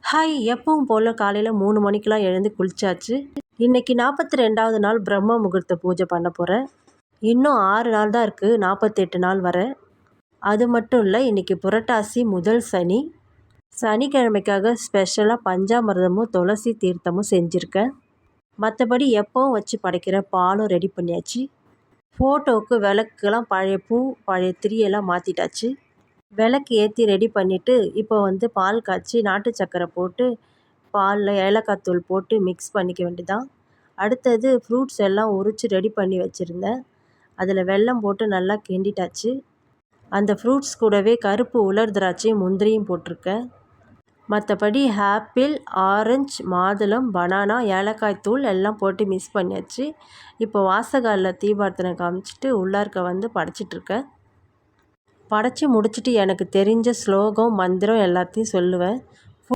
Hi, எப்பவும் போல் காலையில் 3 மணிக்கெலாம் எழுந்து குளிச்சாச்சு. இன்றைக்கி 42வது நாள் பிரம்ம முகூர்த்த பூஜை பண்ண போகிறேன். இன்னும் 6 நாள் தான் இருக்குது, 48 நாள் வர. அது மட்டும் இல்லை, இன்றைக்கி புரட்டாசி முதல் சனி. சனிக்கிழமைக்காக ஸ்பெஷலாக பஞ்சாமிர்தமும் துளசி தீர்த்தமும் செஞ்சுருக்கேன். மற்றபடி எப்பவும் வச்சு படைக்கிற பாலும் ரெடி பண்ணியாச்சு. ஃபோட்டோவுக்கு விளக்குலாம் பழைய பூ பழைய திரியெல்லாம் மாற்றிட்டாச்சு. விளக்கு ஏற்றி ரெடி பண்ணிவிட்டு இப்போ பால் காய்ச்சி நாட்டு சர்க்கரை போட்டு பாலில் ஏலக்காய் தூள் போட்டு மிக்ஸ் பண்ணிக்க வேண்டியதான். அடுத்தது ஃப்ரூட்ஸ் எல்லாம் உரித்து ரெடி பண்ணி வச்சுருந்தேன். அதில் வெல்லம் போட்டு நல்லா கிண்டிட்டாச்சு. அந்த ஃப்ரூட்ஸ் கூடவே கருப்பு உலர் திராட்சையும் முந்திரியும் போட்டிருக்கேன். மற்றபடி ஆப்பிள், ஆரஞ்சு, மாதுளம், பனானா, ஏலக்காய் தூள் எல்லாம் போட்டு மிக்ஸ் பண்ணியாச்சு. இப்போ வாசகாலில் தீபார்த்தனை காமிச்சிட்டு உள்ளார்க்க படைச்சிட்ருக்கேன். படைச்சி முடிச்சுட்டு எனக்கு தெரிஞ்ச ஸ்லோகம் மந்திரம் எல்லாத்தையும் சொல்லுவேன்.